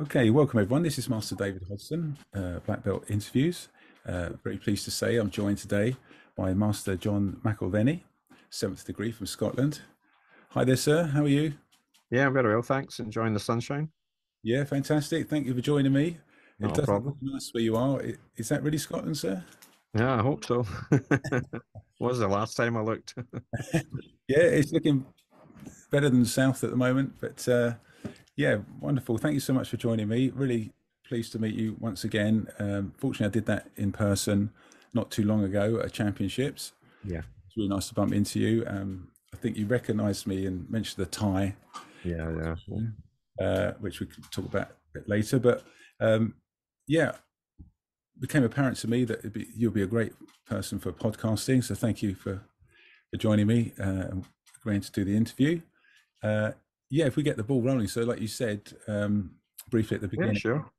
Okay, welcome everyone. This is Master David Hodgson, Black Belt Interviews. Very pleased to say I'm joined today by Master John Mcilvaney, seventh degree from Scotland. Hi there, sir. How are you? Yeah, very well, thanks. Enjoying the sunshine. Yeah, fantastic. Thank you for joining me. It Not a does look problem. nice where you are. Is that really Scotland, sir? Yeah, I hope so. Was the last time I looked? Yeah, it's looking better than the south at the moment. But yeah, wonderful. Thank you so much for joining me. Really pleased to meet you once again. Fortunately, I did that in person not too long ago at championships. Yeah, It's really nice to bump into you. I think you recognised me and mentioned the tie, yeah. which we could talk about a bit later. But um, yeah, it became apparent to me that you'll be a great person for podcasting. So thank you for joining me and agreeing to do the interview. Uh, yeah, if we get the ball rolling. So, like you said briefly at the Yeah, beginning, sure.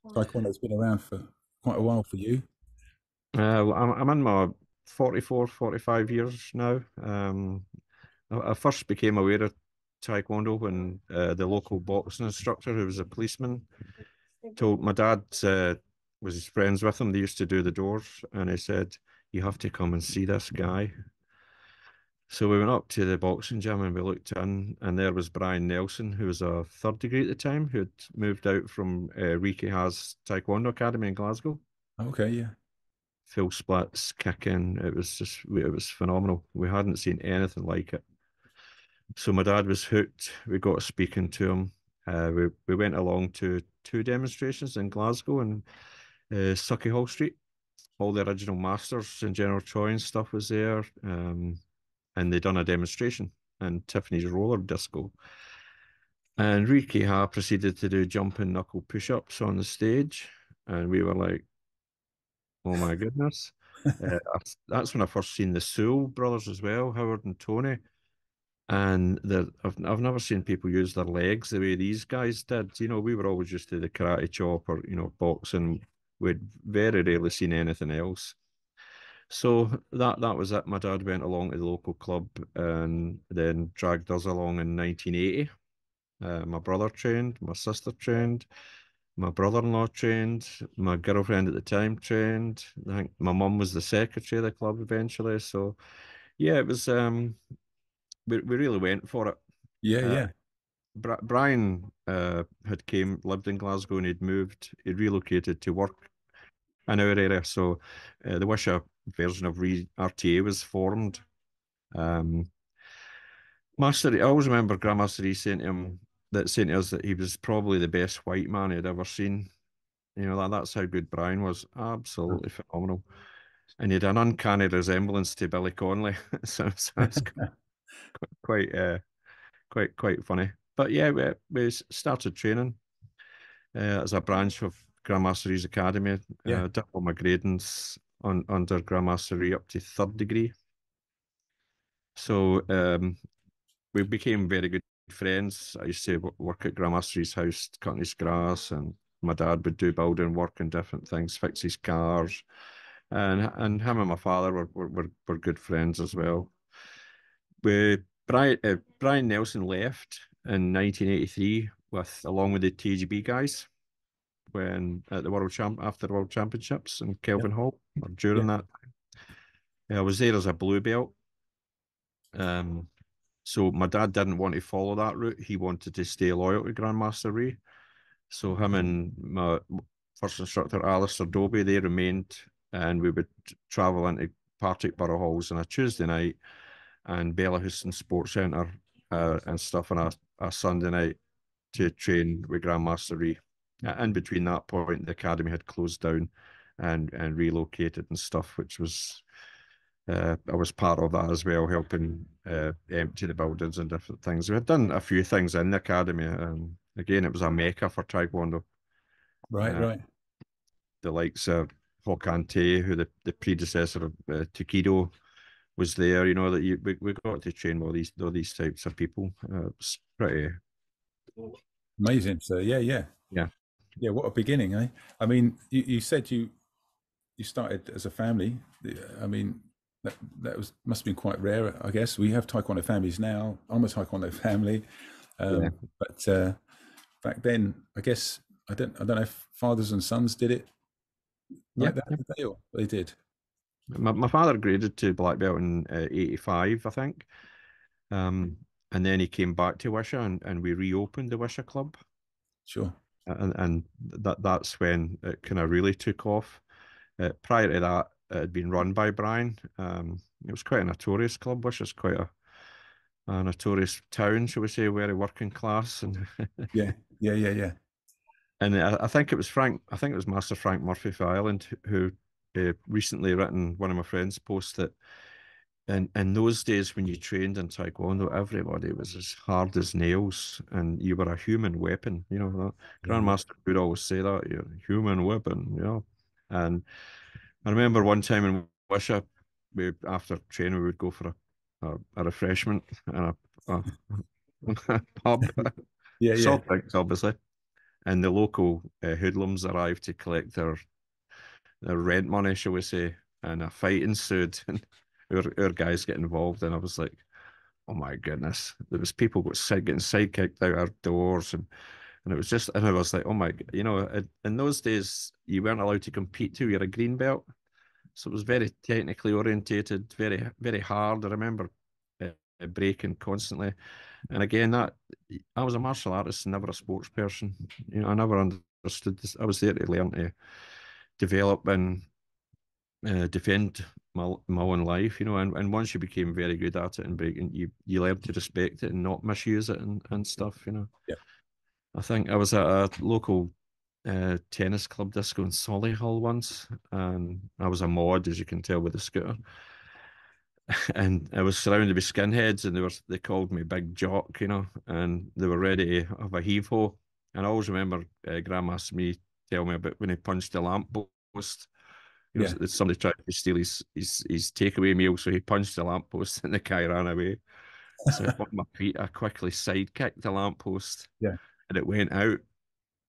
Taekwondo's been around for quite a while for you. Well, I'm in my 44, 45 years now. I first became aware of Taekwondo when the local boxing instructor, who was a policeman, told my dad was his friends with him. They used to do the doors, and he said, "You have to come and see this guy." So we went up to the boxing gym and we looked in, and there was Brian Nelson, who was a third degree at the time, who had moved out from Rhee Ki Ha's Taekwondo Academy in Glasgow. Okay, yeah, Full splits, kicking. It was phenomenal. We hadn't seen anything like it. So my dad was hooked. We got speaking to him. We went along to two demonstrations in Glasgow and Sucky Hall Street. All the original masters and General Choi and stuff was there. And they done a demonstration in Tiffany's roller disco. And Rhee Ki Ha proceeded to do jumping knuckle push-ups on the stage, and we were like, "Oh my goodness!" That's when I first seen the Sewell brothers as well, Howard and Tony. And I've never seen people use their legs the way these guys did. We were always used to the karate chop or boxing. We'd very rarely seen anything else. So that was it. My dad went along to the local club and then dragged us along in 1980. My brother trained, my sister trained, my brother-in-law trained, my girlfriend at the time trained. I think my mum was the secretary of the club eventually. So yeah, it was we really went for it. yeah, Uh, yeah, Brian had lived in Glasgow, and he'd relocated to work in our area. So the Wisha version of RTA was formed. Um, I always remember Grandmaster Rhee saying to us that he was probably the best white man he'd ever seen. That's how good Brian was. Absolutely phenomenal. And he had an uncanny resemblance to Billy Connolly. So it's quite quite funny. But yeah, we started training as a branch of Grandmaster Rhee's Academy. yeah. Did all my gradings under Grandmaster Rhee up to third degree. So we became very good friends. I used to work at Grandmaster's house, cutting his grass, and my dad would do building work and different things, fix his cars, and him and my father were good friends as well. Brian Nelson left in 1983 along with the TGB guys when at the after the World Championships in Yeah, Kelvin Hall or yeah, during that. I was there as a blue belt. Um, So my dad didn't want to follow that route. He wanted to stay loyal to Grandmaster Rhee. So him and my first instructor, Alistair Dobie, they remained, and we would travel into Partick Borough Halls on a Tuesday night and Bella Houston Sports Centre and stuff on a Sunday night to train with Grandmaster Rhee. In between that point, the academy had closed down and relocated and stuff, which was I was part of that as well, helping empty the buildings and different things. We had done a few things in the academy. Again, it was a mecca for Taekwondo. right, Uh, right. the likes of Hokan Tae, who the predecessor of Taekwondo was there. We got to train all these types of people. It's pretty, Amazing. So, yeah, yeah, yeah, yeah. What a beginning, eh? I mean, you said you started as a family. I mean, that was must have been quite rare, I guess. We have Taekwondo families now. I'm a Taekwondo family, yeah, but back then, I guess I don't know if fathers and sons did it Yeah, like that, yeah. did they? Or they did. My father graded to black belt in 85, I think. Um, and then he came back to Wisha, and we reopened the Wisha Club. Sure. And that's when it kind of really took off. Prior to that, it had been run by Brian. It was quite a notorious club, which is quite a notorious town, shall we say, very working class. And Yeah. Yeah. Yeah. Yeah. and I think it was Frank. I think it was Master Frank Murphy for Ireland who recently written one of my friends' posts that in those days when you trained in Taekwondo, everybody was as hard as nails, and you were a human weapon. You know, Yeah. Yeah. Grandmaster would always say that, you're a human weapon. You know, and I remember one time in Wisha, after training we would go for a refreshment and a pub, Yeah. Yeah. soft drinks obviously, and the local hoodlums arrived to collect their rent money, shall we say, and a fight ensued, and our guys get involved, and I was like, oh my goodness, there was people getting sidekicked out our doors, and it was just, and I was like, oh my, in those days you weren't allowed to compete till you're a green belt, so it was very technically orientated, very very hard. I remember breaking constantly, and again that I was a martial artist, never a sports person. I never understood this. I was there to learn to develop and defend my own life, and once you became very good at it and breaking, you learn to respect it and not misuse it and stuff. Yeah. I think I was at a local tennis club disco in Solihull once, and I was a mod, as you can tell with the scooter, and I was surrounded by skinheads, and they called me Big Jock, and they were ready to have a heave ho. And I always remember Grandmaster me tell me about when he punched the lamp post. Yeah. Somebody tried to steal his takeaway meal, so he punched the lamppost and the guy ran away. So on my feet, I quickly sidekicked the lamppost Yeah. and it went out,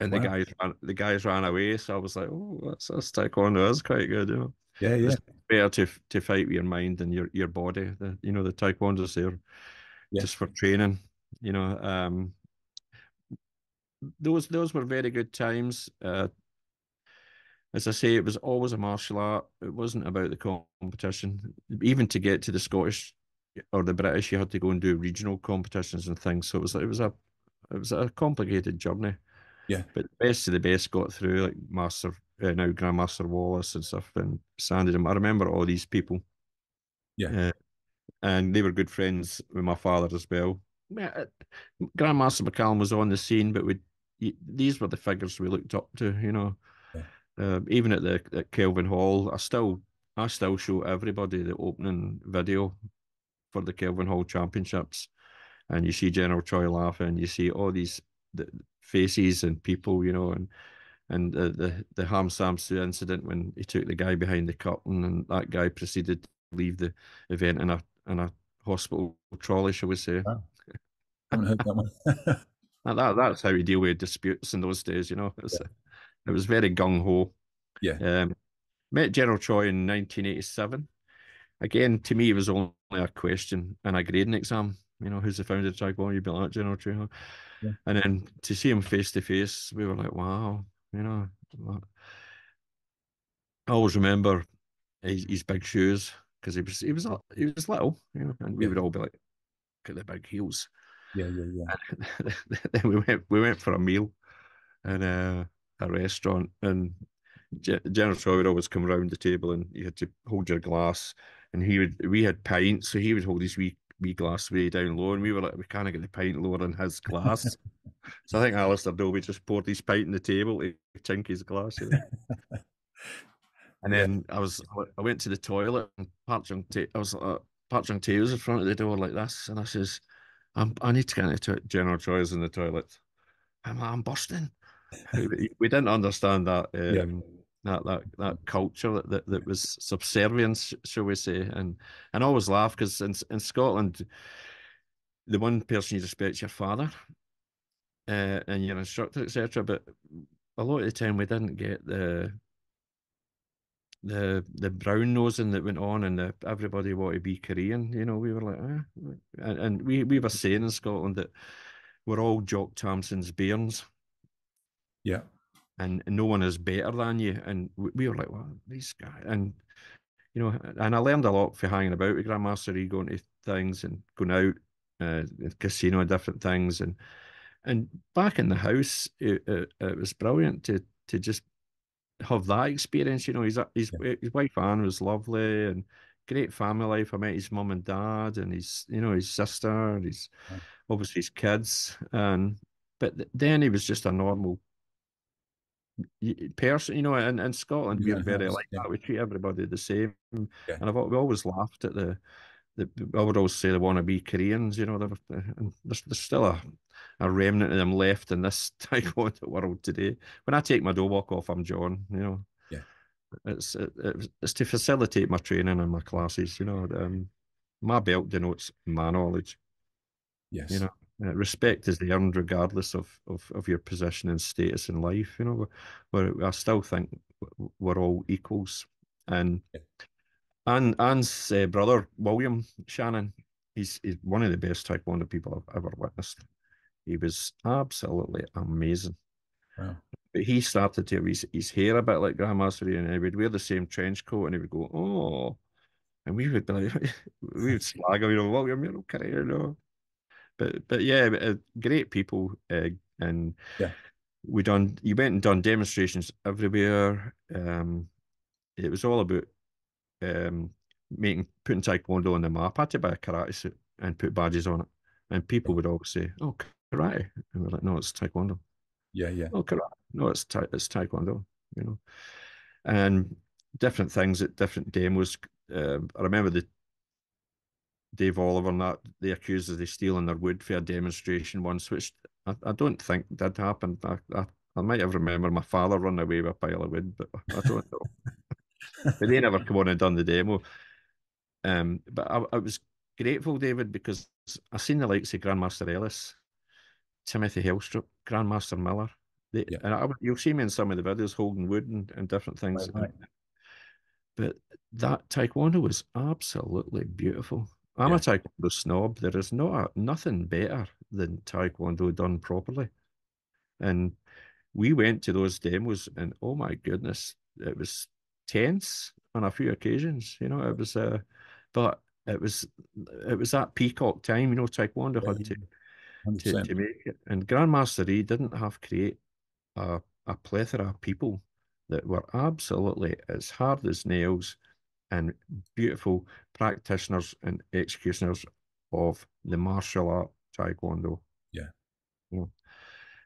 and the Wow. guys ran away. So I was like, oh, that's taekwondo. That's quite good. Yeah. Yeah. It's better to fight with your mind and your body. The taekwondo's there Yeah. just for training. You know, um, those were very good times. As I say, it was always a martial art. It wasn't about the competition. Even to get to the Scottish or the British, you had to go and do regional competitions and things. So it was a complicated journey. Yeah. But the best of the best got through, like now Grandmaster Wallace and stuff, and Sandringham. I remember all these people, Yeah. uh, and they were good friends with my father as well. Yeah, Grandmaster McCallum was on the scene, but these were the figures we looked up to. Yeah. Even at Kelvin Hall, I still show everybody the opening video for the Kelvin Hall Championships, and you see General Choi laughing, you see all these faces and people, and the Ham Samsu incident when he took the guy behind the curtain, and that guy proceeded to leave the event in a hospital trolley, shall we say? Wow. Haven't heard that one. That's how we deal with disputes in those days. Yeah. It was very gung ho. Yeah. Um, Met General Choi in 1987. Again, to me, it was only a question and a grading exam. Who's the founder of Taekwondo? You'd be like, General Choi. Huh? Yeah. And then to see him face to face, we were like, wow. I always remember his big shoes because he was little, and we Yeah. would all be like, look at the big heels. Yeah. Yeah. Yeah. Then we went for a meal in a restaurant, and General Shaw would always come around the table, and you had to hold your glass, and we had pints, so he would hold his wee glass way down low, and we were like, we can't get the pint lower than his glass. So I think Alistair Dobie just poured his pint on the table to chink his glass. And Yeah. then I went to the toilet, and I was Park Chung Tae was in front of the door like this, and I says, I need to get into General Choi's in the toilet. I'm bursting. We didn't understand that Yeah. that culture that was subservience, shall we say, and I always laugh because in Scotland, the one person you respect is your father, and your instructor, etc. But a lot of the time, we didn't get the brown nosing that went on, and everybody wanted to be Korean. We were like, and we were saying in Scotland that we're all Jock Tamson's bairns. Yeah. and no one is better than you. And we were like, well, these guys, and and I learned a lot for hanging about with Grandmaster Rhee, going to things and going out, casino and different things, and back in the house, it was brilliant to just have that experience. Yeah. His wife Anne was lovely and great family life. I met his mum and dad and his sister, and his Wow. obviously his kids, and but then he was just a normal person. In Scotland, Your we're own very house. like Yeah. that. We treat everybody the same, and Yeah. we always laughed at I would always say they want to be Koreans. And there's still a remnant of them left in this Taekwondo world today. When I take my dobok off, I'm John. Yeah. It's to facilitate my training and my classes. My belt denotes my knowledge. You Yes. know, respect is earned regardless of your position and status in life. Where I still think we're all equals. And Yeah. Anne's brother William Shannon, he's one of the best Taekwondo people I've ever witnessed. He was absolutely amazing. Wow. But he started to have his hair a bit like Grandmaster Rhee, and he would wear the same trench coat, and he would go, "Oh," and we would be like, we would slag him, William, you're okay, But yeah, great people, and Yeah. you went and done demonstrations everywhere. It was all about um, putting Taekwondo on the map. I had to buy a karate suit and put badges on it. And people Yeah. would always say, "Oh, karate," and we're like, "No, it's Taekwondo." Yeah. Yeah. "Oh, karate." "No, it's Taekwondo." You know, and different things at different demos. I remember the Dave Oliver and that they accused us of stealing their wood for a demonstration once, which I don't think did happen. I might have remembered my father running away with a pile of wood, but I don't know. But they never come on and done the demo. But I was grateful, David, because I seen the likes of Grandmaster Ellis, Timothy Hellstrop, Grandmaster Miller. Yeah. You'll see me in some of the videos holding wood and different things. Right. Right. But that Taekwondo was absolutely beautiful. I'm a Yeah. Taekwondo snob. There is nothing better than Taekwondo done properly. And we went to those demos, and oh my goodness, it was tense on a few occasions. But it was that peacock time. Taekwondo Yeah. had Yeah. to to, 100%. to make it, and Grandmaster Rhee didn't have to create a plethora of people that were absolutely as hard as nails and beautiful practitioners and executioners of the martial art Taekwondo. Yeah. You know.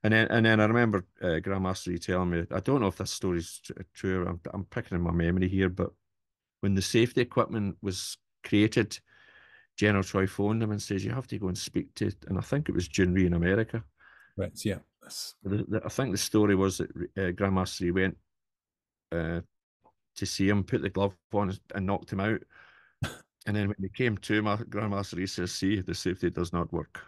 And then I remember Grandmaster Rhee telling me, I don't know if this story's true. I'm picking in my memory here, but when the safety equipment was created, General Troy phoned him and says, "You have to go and speak to," and I think it was Jun Rhee in America. Right. Yeah. That's, I think the story was that Grandmaster Rhee went uh, to see him, put the glove on, and knocked him out. And then when he came to, my Grandmaster Rhee says, "See, the safety does not work."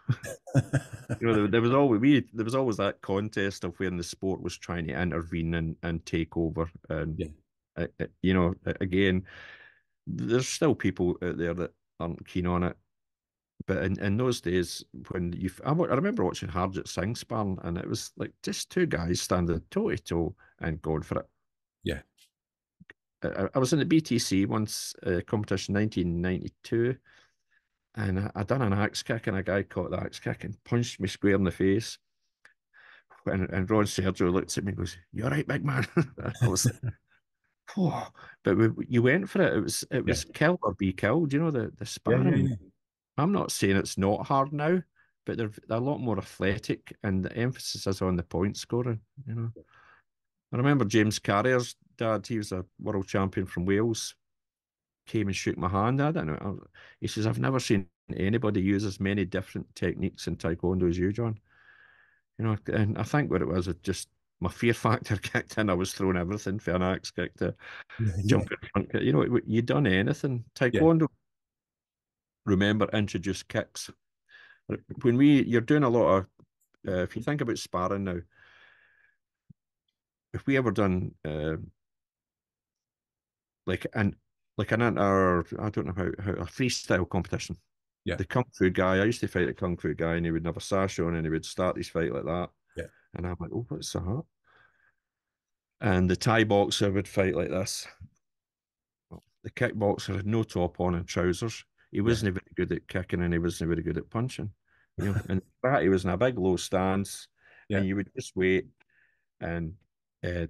There was always that contest of when the sport was trying to intervene and take over. And yeah. again, there's still people out there that aren't keen on it. But in those days, I remember watching Harjit Singh sparring, and it was like just two guys standing toe to toe and going for it. Yeah. I was in the BTC once, competition 1992, and I done an axe kick, and a guy caught the axe kick and punched me square in the face. And Ron Sergio looked at me and goes, "You all right, big man?" I was like, "Oh," but you went for it. It Yeah. was kill or be killed. The Yeah. Yeah. sparring. Yeah. I'm not saying it's not hard now, but they're a lot more athletic, and the emphasis is on the point scoring. I remember James Carrier's dad. He was a world champion from Wales. Came and shook my hand. I don't know. He says, "I've never seen anybody use as many different techniques in Taekwondo as you, John." And I think what it was just my fear factor kicked in. I was throwing everything for an axe kick to Yeah. Yeah. jump in front. You done anything. Yeah. Taekwondo, remember, introduced kicks. You're doing a lot of, if you think about sparring now, if we ever done like an like an inter, I don't know how a freestyle competition. Yeah. The kung fu guy, I used to fight a kung fu guy, and he would have a sash on, and he would start his fight like that, Yeah. and I'm like, "Oh, what's that?" and the Thai boxer would fight like this. The kickboxer had no top on and trousers. He Yeah. wasn't very good at kicking and he wasn't very good at punching. And that he was in a big low stance, Yeah. and you would just wait and uh,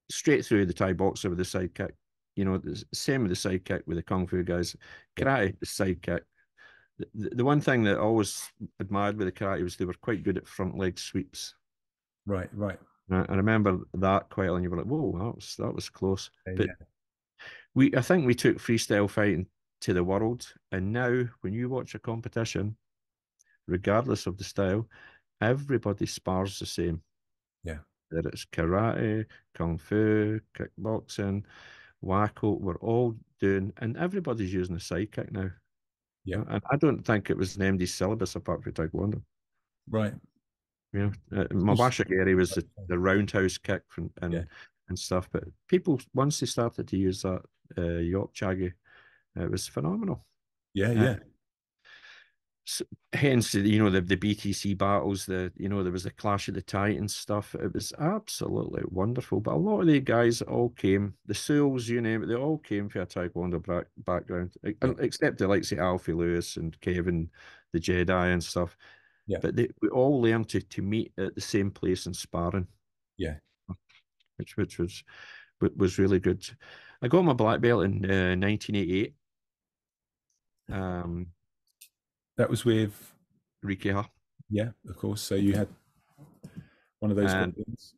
straight through the Thai boxer with the side kick. The same with the side kick with the Kung Fu guys. Yeah. Karate, the side kick. The one thing that I always admired with the karate was they were quite good at front leg sweeps. Right. Right. I remember that quite, and you were like, "Whoa, that was close." Yeah. But Yeah. I think we took freestyle fighting to the world, and now when you watch a competition, regardless of the style, everybody spars the same. Yeah. Whether it's karate, kung fu, kickboxing, wacko, we're all doing, and everybody's using a side kick now. Yeah. And I don't think it was an MD syllabus apart from Taekwondo. Right. My Also- washigiri was the roundhouse kick Yeah. and stuff, but people once they started to use that yop chagi, it was phenomenal. Yeah. Uh, Yeah. Hence, the BTC battles, there was the Clash of the Titans stuff. It was absolutely wonderful. But a lot of the guys all came, the Souls, you name it, they all came from a Taekwondo background, Yeah. except the likes of Alfie Lewis and Kevin, the Jedi and stuff. Yeah. But we all learned to meet at the same place and sparring, Yeah. which was really good. I got my black belt in 1988. Um, That was with, Rhee Ki Ha. yeah, of course. So you had one of those gold wins.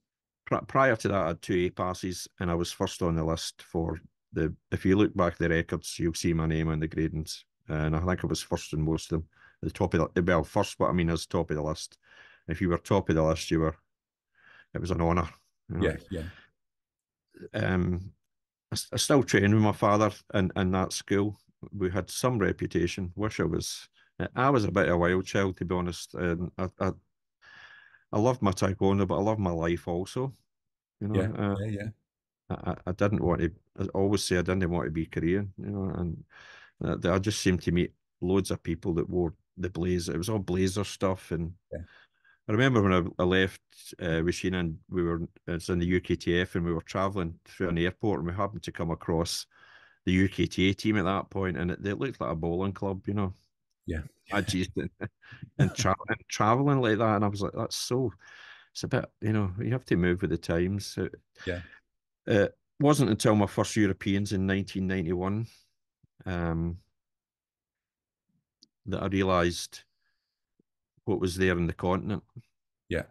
Prior to that, I had two A passes, and I was first on the list for the. If you look back at the records, you'll see my name on the gradings, and I think I was first in most of them. At the top of first, what I mean is top of the list. If you were top of the list, it was an honour. You know. Yeah. Yeah. Um, I still trained with my father in that school. We had some reputation. I was a bit of a wild child, to be honest. And I loved my taekwondo, but I loved my life also. You Yeah. know, Yeah. Yeah. I didn't want to. I always say I didn't want to be Korean. And I just seemed to meet loads of people that wore the blazer. It was all blazer stuff, and Yeah. I remember when I left with Sheena, and it's in the UKTF, and we were traveling through an airport, and we happened to come across the UKTA team at that point, and they looked like a bowling club. Yeah. I just and traveling like that, and I was like, it's a bit, you have to move with the times. Yeah. It wasn't until my first Europeans in 1991 um, that I realised what was there in the continent Yeah.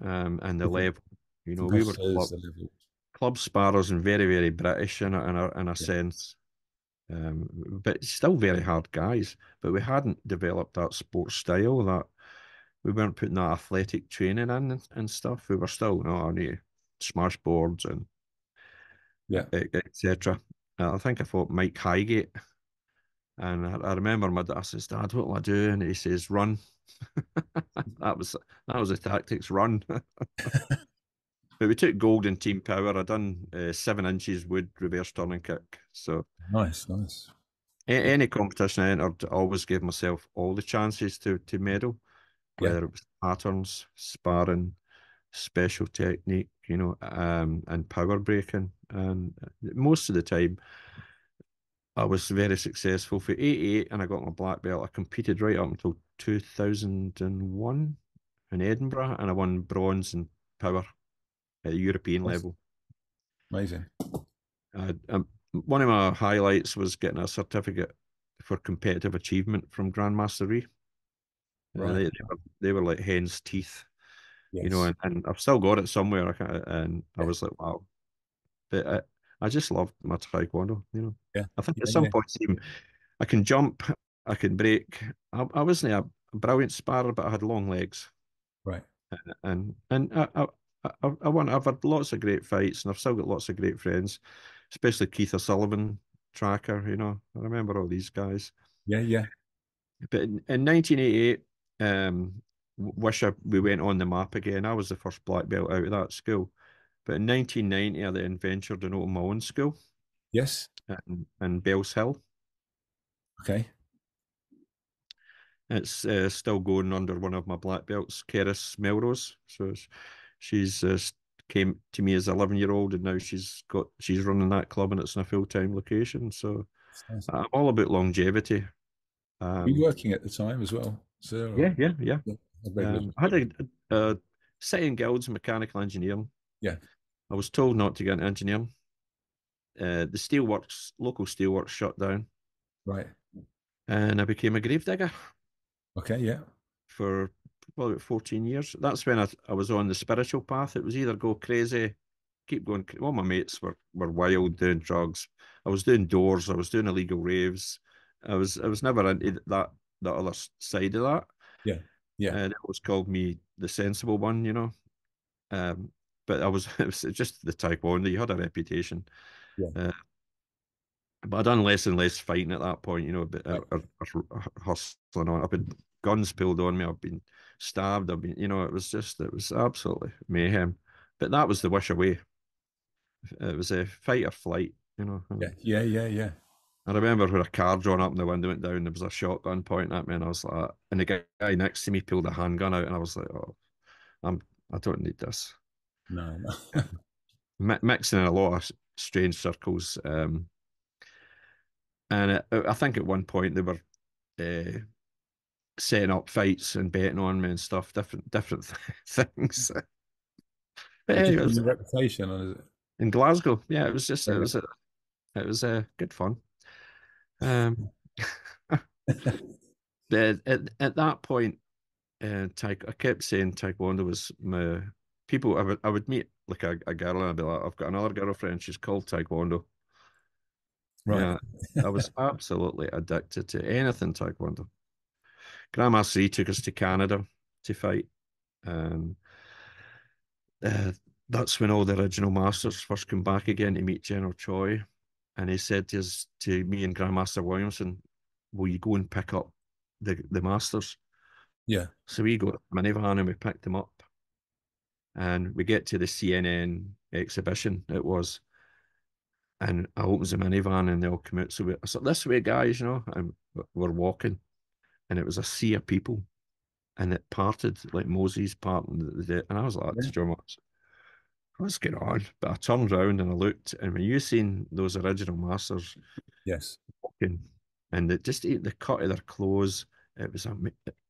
and the Different, level. different We were wrestlers, the level. club sparrers and very, very British in a Yeah. sense, but still very hard guys. But we hadn't developed that sports style, that we weren't putting that athletic training in and stuff. We were still, I need to smash boards and Yeah. etc. I think I fought Mike Highgate, and I remember my dad says, "Dad, what will I do?" And he says, "Run." That was the tactics, run. But we took gold in team power. I done 7 inches wood reverse turning kick. So Nice. Nice. any competition I entered, I always gave myself all the chances to medal, Yeah. whether it was patterns, sparring, special technique, and power breaking. And most of the time, I was very successful for 88, and I got my black belt. I competed right up until 2001 in Edinburgh, and I won bronze in power at the European That's level. amazing. One of my highlights was getting a certificate for competitive achievement from Grandmaster Rhee. Right. They were like hen's teeth, Yes. and I've still got it somewhere. And I Yeah. was like, wow. But I just loved my taekwondo. Yeah. I think at Yeah. some Yeah. point, I can jump, I can break. I wasn't a brilliant sparrer, but I had long legs, Right. and I've had lots of great fights, and I've still got lots of great friends, especially Keith O'Sullivan, Tracker. I remember all these guys. Yeah. Yeah. But in 1988, we went on the map again. I was the first black belt out of that school. But in 1990, I then ventured and opened my own school Yes. in Bells Hill. Okay. It's still going under one of my black belts, Keris Melrose. So she's came to me as 11-year-old, and now she's running that club, and it's in a full-time location. So It's nice. I'm all about longevity. Were you Um, working at the time as well, sir? Or, yeah, yeah, yeah. yeah, a regular. I had a City and Guilds in mechanical engineering. Yeah, I was told not to get into engineering. The local steelworks shut down, right. and I became a gravedigger Okay, yeah, for well, about 14 years. That's when I was on the spiritual path. It was either go crazy, keep going. All my mates were wild, doing drugs. I was doing doors. I was doing illegal raves. I was never into that other side of that. yeah, yeah, And it was called me the sensible one, you know. Um, but it was just the taekwondo. You had a reputation. yeah. Uh, but I done less and less fighting at that point, you know, but Right. hustling on. I've been guns pulled on me. I've been stabbed. You know, it was absolutely mayhem. But that was the wish away. It was a fight or flight, you know. Yeah, yeah, yeah, yeah. I remember when a car drawn up and the window went down, there was a shotgun pointing at me, and I was like, and the guy next to me pulled a handgun out, and I was like, oh, I'm, I don't need this. No, no. Mixing in a lot of strange circles. And I think at one point they were uh, setting up fights and betting on me and stuff, different things. But It yeah, just it on was your reputation, or is it? in Glasgow. Yeah, it was just Yeah, it was good fun. Um, yeah. but at that point, I kept saying Taekwondo was my people. I would meet like a girl and I'd be like, I've got another girlfriend. She's called Taekwondo. Right. Yeah, I was absolutely addicted to anything Taekwondo. Grandmaster Rhee took us to Canada to fight. Um, uh, that's when all the original masters first came back again to meet General Choi, and he said to me and Grandmaster Williamson, "Will you go and pick up the masters?" Yeah, So we go to minivan and we picked them up, and we get to the CNN exhibition. It was, and I opens the minivan and they all come out. So I said, "This way, guys," you know, and we're walking, and it was a sea of people, and it parted like Moses parting and I was like, yeah. to John, what's going on? But I turned around and I looked, and when you seen those original masters Yes. walking, and the cut of their clothes, it was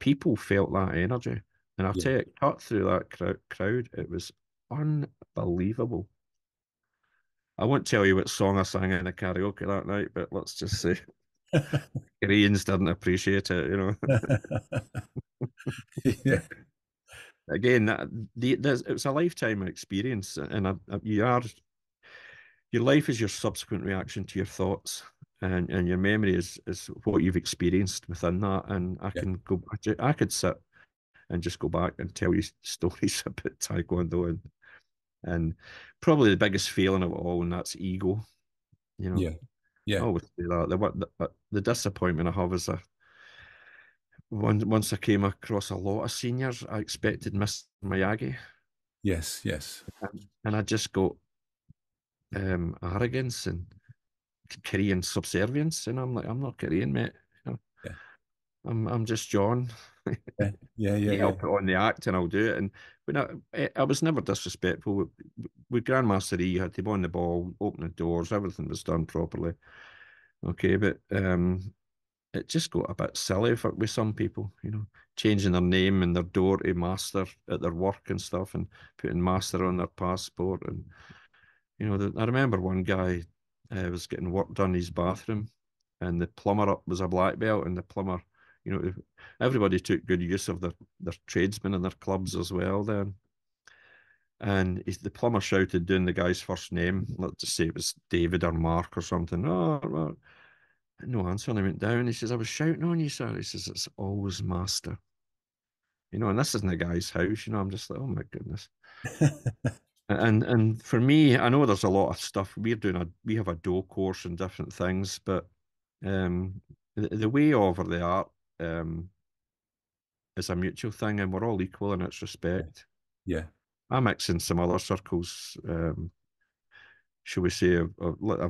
people felt that energy, and I Yeah. tell you, it cut through that crowd. It was unbelievable. I won't tell you what song I sang in the karaoke that night, but let's just say Koreans didn't appreciate it, you know. Yeah. Again, it was a lifetime experience, and your life is your subsequent reaction to your thoughts, and your memory is what you've experienced within that. And Yeah. I could sit and just go back and tell you stories about Taekwondo, and probably the biggest feeling of it all, and that's ego. You know, Yeah. I Yeah. always say that the disappointment I have is once I came across a lot of seniors, I expected Mr. Miyagi, Yes. Yes. and I just got arrogance and Korean subservience, and I'm like, I'm not Korean, mate. You know, Yeah. I'm just John. Yeah. Yeah. Yeah. Yeah, I'll Yeah. put on the act and I'll do it. And when I was never disrespectful. With Grandmaster E, you had to on the ball, open the doors, everything was done properly. Okay, but it just got a bit silly with some people, you know, changing their name and their door to master at their work and stuff, and putting master on their passport. And you know, I remember one guy was getting work done in his bathroom, and the plumber up was a black belt, and the plumber, you know, everybody took good use of their tradesmen and their clubs as well then. And the plumber shouted doing the guy's first name, let's just say it was David or Mark or something. Oh, well, no answer. And he went down. He says, I was shouting on you, sir. He says, it's always master. You know, and this isn't the guy's house. You know, I'm just like, oh my goodness. And for me, I know there's a lot of stuff we have a do course and different things, but the way over the art is a mutual thing, and we're all equal in its respect. Yeah. I mix in some other circles, shall we say, of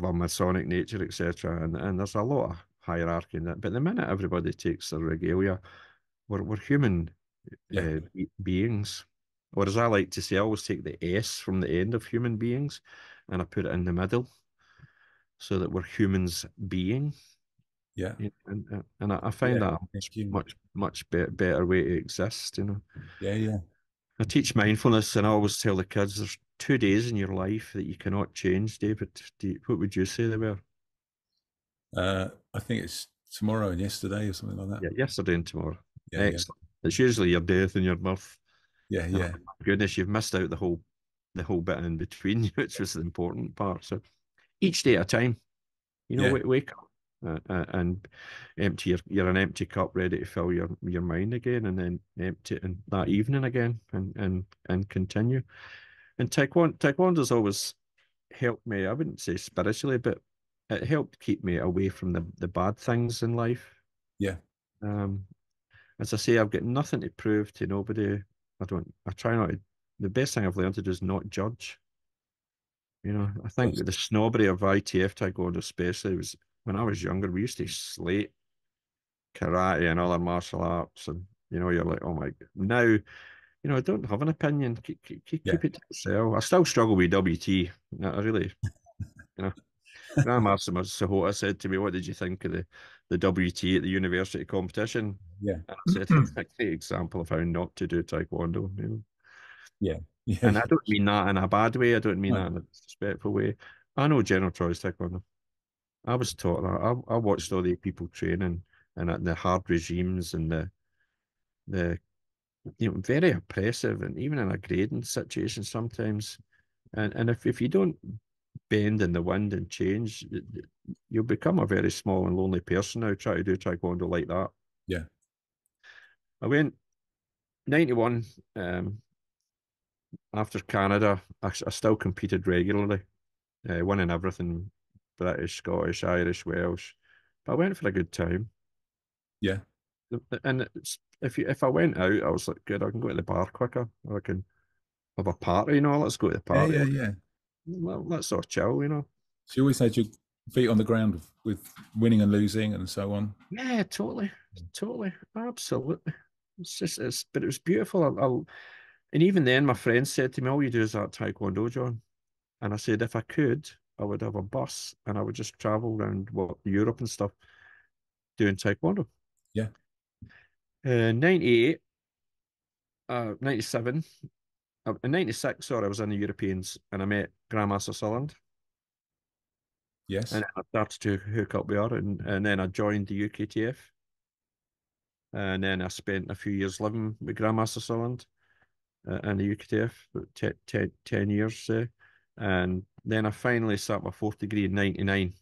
a Masonic nature, etc. And there's a lot of hierarchy in that. But the minute everybody takes their regalia, we're human Yeah. beings. Or as I like to say, I always take the S from the end of human beings and I put it in the middle so that we're humans being. Yeah. And I find Yeah. that a Thank you. much better way to exist, you know. Yeah. Yeah. I teach mindfulness and I always tell the kids there's 2 days in your life that you cannot change, David. What would you say they were? I think it's tomorrow and yesterday or something like that. Yeah, yesterday and tomorrow. Yeah. Yeah. Excellent. It's usually your death and your birth. Yeah. And Yeah. oh my goodness, you've missed out the whole bit in between, which was the important part. So each day at a time, you know, Yeah. wake up and empty you're an empty cup ready to fill your mind again, and then empty it in that evening again, and continue. And taekwondo's always helped me. I wouldn't say spiritually, but it helped keep me away from the bad things in life. Yeah. Um, as I say, I've got nothing to prove to nobody. I try not to. The best thing I've learned to do is not judge. You know, I think the snobbery of ITF Taekwondo especially was when I was younger, we used to slate karate and other martial arts. And, you know, you're like, oh my God. Now, you know, I don't have an opinion. Yeah. Keep it to yourself. I still struggle with WT. I really, you know, Grandmaster Sahota said to me, what did you think of the WT at the university competition? Yeah. And I said, it's a great example of how not to do Taekwondo, you know. Yeah. Yeah. And I don't mean that in a bad way. I don't mean No. that in a disrespectful way. I know General Troy's Taekwondo. I was taught that. I watched all the people training and at the hard regimes and the you know very oppressive and even in a grading situation sometimes. And if you don't bend in the wind and change, you'll become a very small and lonely person now. Try to do taekwondo like that. Yeah. I went 91 after Canada. I still competed regularly, winning everything: British, Scottish, Irish, Welsh. But I went for a good time. Yeah. And if I went out, I was like, good, I can go to the bar quicker, or I can have a party, you know, let's go to the Yeah. party. Yeah. Yeah. Let's sort of chill, you know. So you always had your feet on the ground with winning and losing and so on. Yeah, totally, absolutely. But it was beautiful. And even then, my friends said to me, all you do is that Taekwondo, John. And I said, if I could, I would have a bus and I would just travel around Europe and stuff doing Taekwondo. Yeah. 98, 97, in 96, sorry, I was in the Europeans and I met Grandmaster Sutherland. And Yes. then I started to hook up with her, and then I joined the UKTF. And then I spent a few years living with Grandmaster Sutherland in the UKTF, about 10 years. And then I finally sat my fourth degree in 99.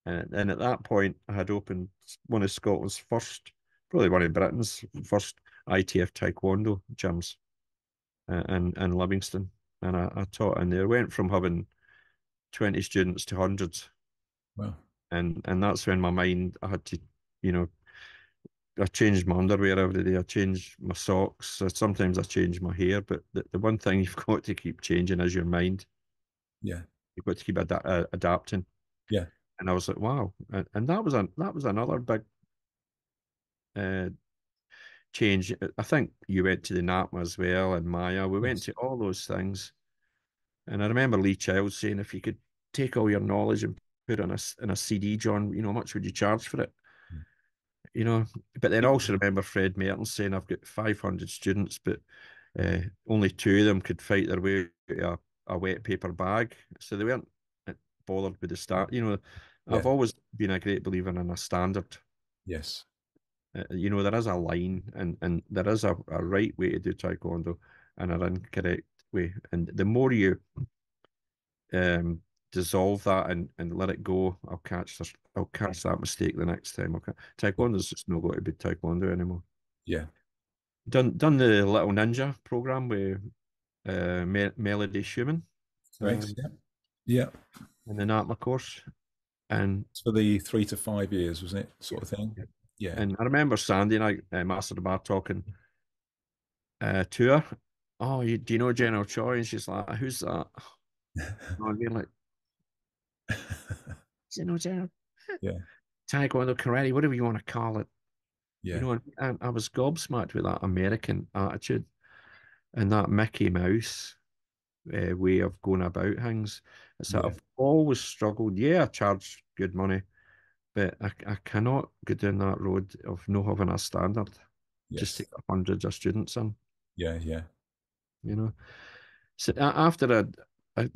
And at that point, I had opened one of Scotland's first, probably one of Britain's first ITF Taekwondo gyms in Livingston. And I taught in there. Went from having 20 students to hundreds. Well. And that's when my mind, I had to, you know, I changed my underwear every day. I changed my socks. Sometimes I change my hair. But the one thing you've got to keep changing is your mind. Yeah. You've got to keep adapting. Yeah. And I was like, wow. And that was another big uh, change. I think you went to the NAPMA as well, and Maya. We went Yes. to all those things. And I remember Lee Childs saying, if you could take all your knowledge and put it in a CD, John, you know, how much would you charge for it? You know, but then also remember Fred Mertens saying, I've got 500 students, but only two of them could fight their way to a wet paper bag. So they weren't bothered with the start. You know, I've Yeah. always been a great believer in a standard. Yes. You know, there is a line and there is a right way to do taekwondo and an incorrect way. And the more you um, dissolve that and let it go, I'll catch that mistake the next time. Okay. Taekwondo's just not going to be taekwondo anymore. Yeah. Done the Little Ninja program with Melody Schumann Great. um, Yeah. Yeah. in the NATMA course. And It's for the 3 to 5 years, was it? yeah, Sort of thing. yeah. Yeah. And I remember Sandy and I, Master the Bar, talking to her. Oh, do you know General Choi? And she's like, who's that? Oh, and we're like, do you know General? Yeah. Taekwondo, karate, whatever you want to call it. You Yeah. know, and I was gobsmacked with that American attitude. and that Mickey Mouse way of going about things. It's that Yeah. I've always struggled. Yeah, I charge good money, but I cannot go down that road of no having a standard just to Yes. get hundreds of students in, Yeah. Yeah. you know. So after I,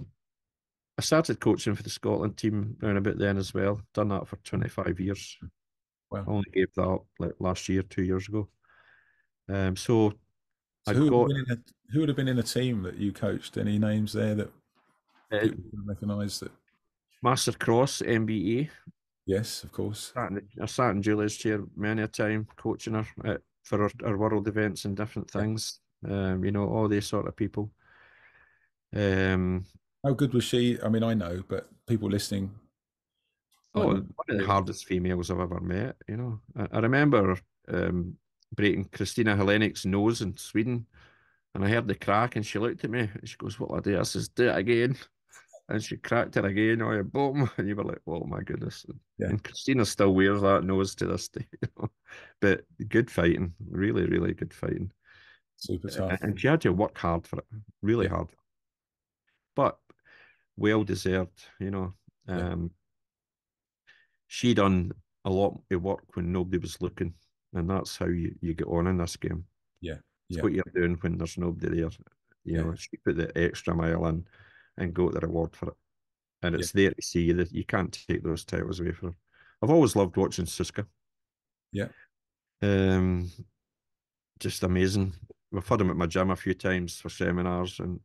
I started coaching for the Scotland team around about then as well. Done that for 25 years. I Well, only gave that up like last year, 2 years ago. So I so who would have got been in who would have been in a team that you coached? Any names there that uh, people can recognise? That Master Cross MBE. yes, of course. I sat in Julie's chair many a time coaching her for our world events and different Yeah. things. All these sort of people. Um, How good was she? I mean, I know, but people listening might one not of the realise. hardest females I've ever met. I remember breaking Christina Helenick's nose in Sweden, and I heard the crack, and she looked at me and she goes, "What'll I do?" I says, "Do it again." And she cracked it again, oh, yeah, boom. And you were like, oh my goodness. Yeah, And Christina still wears that nose to this day. But good fighting, really, really good fighting. super tough. And she had to work hard for it, really Yeah, hard, but well deserved, you know. yeah, Um, she done a lot of work when nobody was looking, and that's how you get on in this game. yeah, It's yeah, what you're doing when there's nobody there. yeah, She put the extra mile in and got the reward for it. And yeah, it's there to see that you can't take those titles away from her. I've always loved watching Suska. yeah, Um, just amazing. We've had him at my gym a few times for seminars, and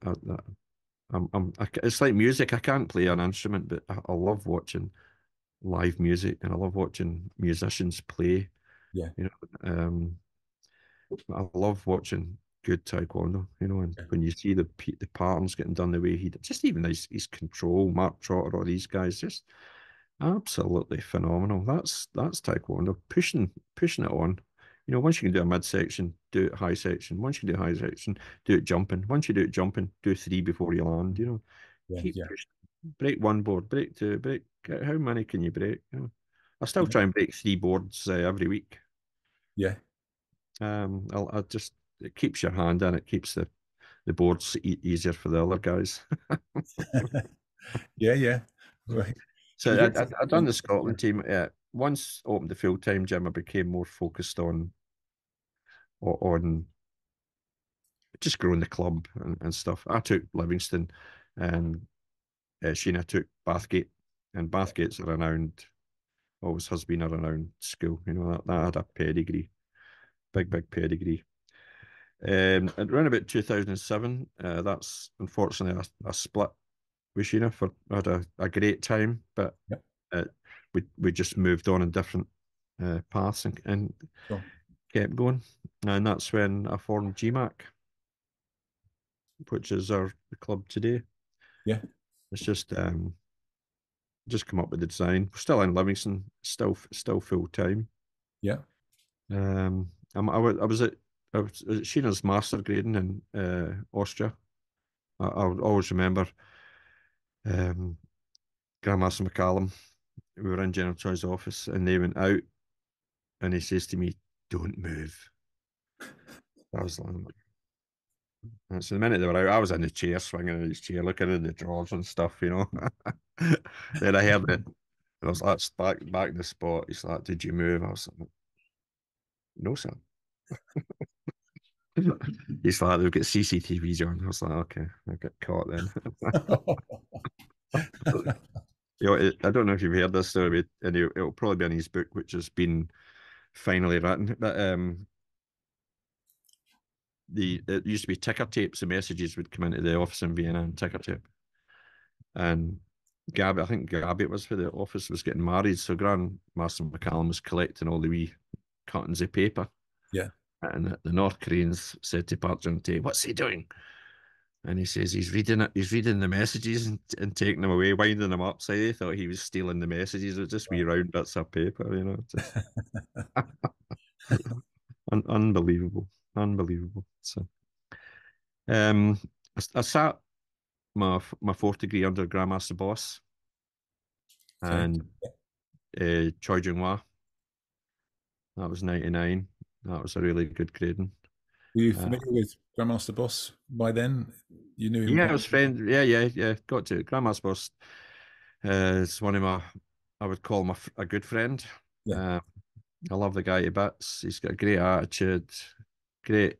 it's like music. I can't play an instrument, but I love watching live music, and I love watching musicians play. yeah, You know, I love watching good taekwondo. And yeah, when you see the patterns getting done the way he did, just even his control, Mark Trotter, all these guys, just absolutely phenomenal. That's taekwondo pushing it on. Once you can do a midsection, do it high section. Once you can do high section, do it jumping. Once you do it jumping, do three before you land. yeah, Keep yeah, pushing. Break one board, break two, break. How many can you break? I still yeah, try and break three boards every week. yeah, I just it keeps your hand in. It keeps the boards easier for the other guys. yeah, yeah. Right. So You get to I done think, the yeah, Scotland team. Once opened the full time gym, I became more focused on just growing the club and stuff. I took Livingston, and Sheena took Bathgate, and Bathgate's a renowned, always has been a renowned school. That had a pedigree, big pedigree. And around about 2007, that's unfortunately a split with Sheena. I had a great time, but yeah, uh, we just moved on in different paths and sure. kept going. And that's when I formed GMAC, which is our the club today. Yeah, It's just come up with the design. We're still in Livingston, still full time. yeah, I was at Sheena's master grading in Austria. I'll always remember um, Grandmaster McCallum. We were in General Choi's office, and they went out, and he says to me, "Don't move." I was like, and so the minute they were out, I was in the chair, swinging in his chair, looking in the drawers and stuff. Then I heard it. And I was like, back in the spot. He's like, "Did you move?" I was like, "No, sir." He's like, "They've got CCTVs on." I was like, "Okay, I got caught then." I don't know if you've heard this story, and it'll probably be in his book, which has been finally written. But it used to be ticker tapes. The messages would come into the office in Vienna and ticker tape. And Gabby, I think Gabby it was for the office was getting married, so Grandmaster McCallum was collecting all the wee cuttings of paper. yeah. And the North Koreans said to Park Tae, "What's he doing?" And he says he's reading it. He's reading the messages and taking them away, winding them up. So they thought he was stealing the messages. It was just wee Wow. round bits of paper. Just unbelievable, unbelievable. So, I sat my fourth degree under Grandmaster Boss Okay. and Choi Jung Hwa. That was 99. That was a really good grading. Were you Uh, familiar with Grandmaster Boss by then? You knew him yeah, I quite was friends. Yeah, yeah, yeah. Got to Grandma's boss. Is one of my, I would call him a good friend. yeah, Uh, I love the guy to bits. He's got a great attitude, great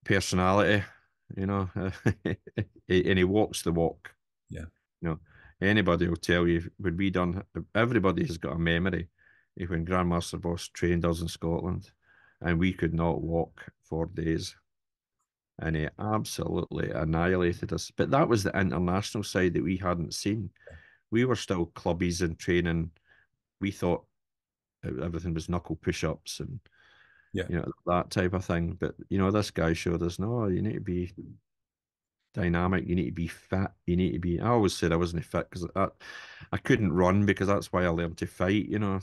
personality, you know, and he walks the walk. yeah, You know, anybody will tell you when we done. Everybody has got a memory of when Grandmaster Boss trained us in Scotland, and we could not walk for days, and he absolutely annihilated us. But that was the international side that we hadn't seen. We were still clubbies and training. We thought everything was knuckle push-ups and yeah, that type of thing. But this guy showed us, no, you need to be dynamic. You need to be fit. You need to be. I always said I wasn't fit because I couldn't run because that's why I learned to fight. yeah,